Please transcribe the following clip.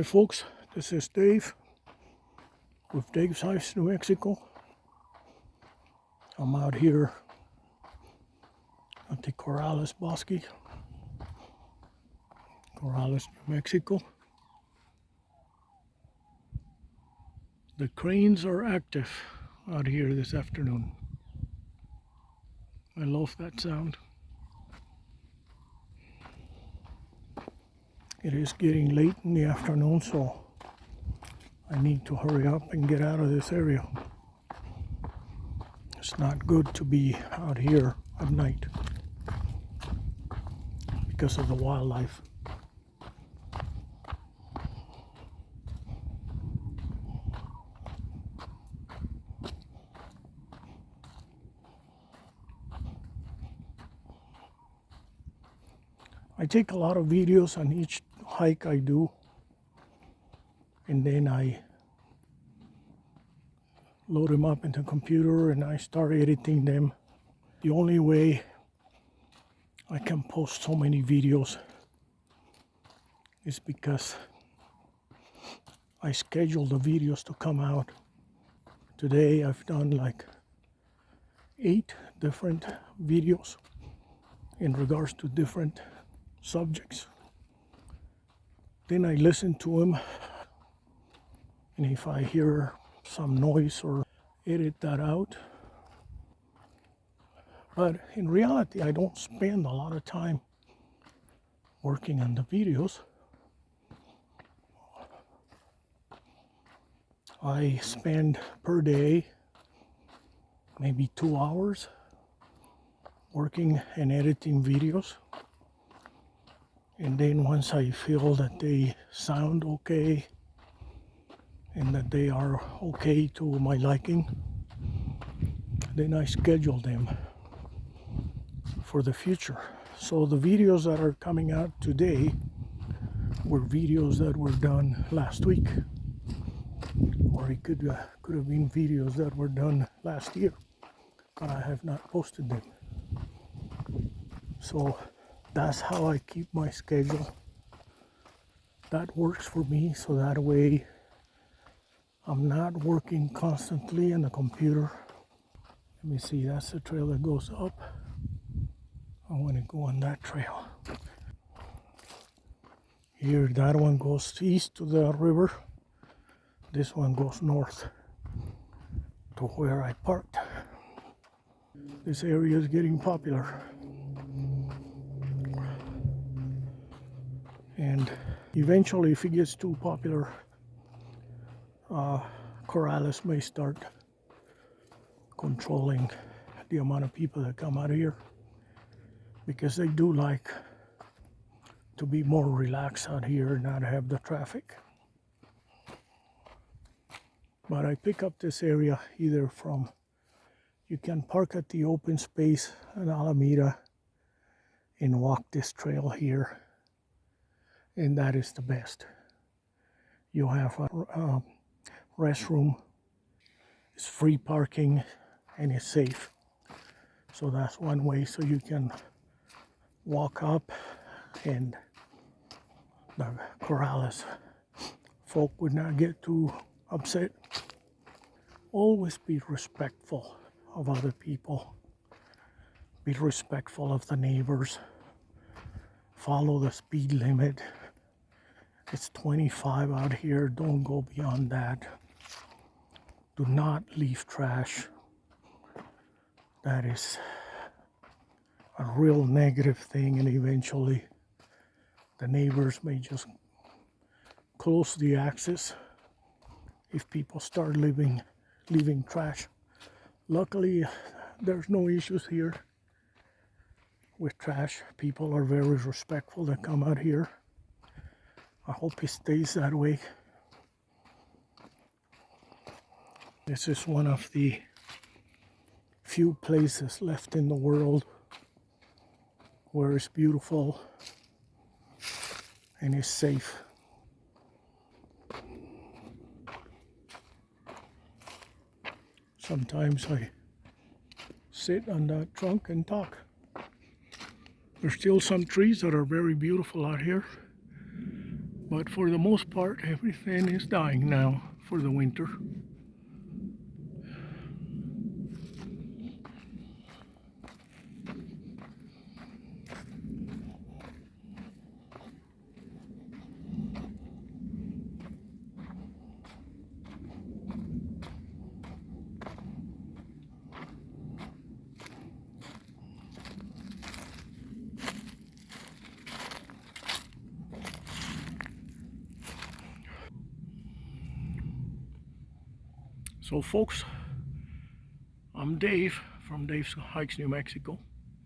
Hey folks, this is Dave with Dave's House, New Mexico. I'm out here at the Corrales Bosque, Corrales, New Mexico. The cranes are active out here this afternoon. I love that sound. It is getting late in the afternoon, so I need to hurry up and get out of this area. It's not good to be out here at night because of the wildlife. I take a lot of videos on each hike I do, and then I load them up into the computer and I start editing them. The only way I can post so many videos is because I schedule the videos to come out. Today I've done like 8 different videos in regards to different subjects. Then I listen to them, and if I hear some noise or edit that out. But in reality, I don't spend a lot of time working on the videos. I spend per day maybe 2 hours working and editing videos. And then once I feel that they sound okay and that they are okay to my liking, then I schedule them for the future. So the videos that are coming out today were videos that were done last week, or it could have been videos that were done last year, but I have not posted them. So that's how I keep my schedule. That works for me, so that way I'm not working constantly on the computer. Let me see, that's the trail that goes up. I want to go on that trail. Here, that one goes east to the river. This one goes north to where I parked. This area is getting popular. And eventually, if it gets too popular, Corrales may start controlling the amount of people that come out here, because they do like to be more relaxed out here and not have the traffic. But I pick up this area either from, you can park at the open space in Alameda and walk this trail here, and that is the best. You have a restroom, it's free parking, and it's safe. So that's one way, so you can walk up and the Corrales folk would not get too upset. Always be respectful of other people. Be respectful of the neighbors. Follow the speed limit. It's 25 out here, don't go beyond that. Do not leave trash. That is a real negative thing, and eventually the neighbors may just close the access if people start leaving trash. Luckily, there's no issues here with trash. People are very respectful that come out here. I hope it stays that way. This is one of the few places left in the world where it's beautiful and it's safe. Sometimes I sit on that trunk and talk. There's still some trees that are very beautiful out here. But for the most part, everything is dying now for the winter. So folks, I'm Dave from Dave's Hikes, New Mexico.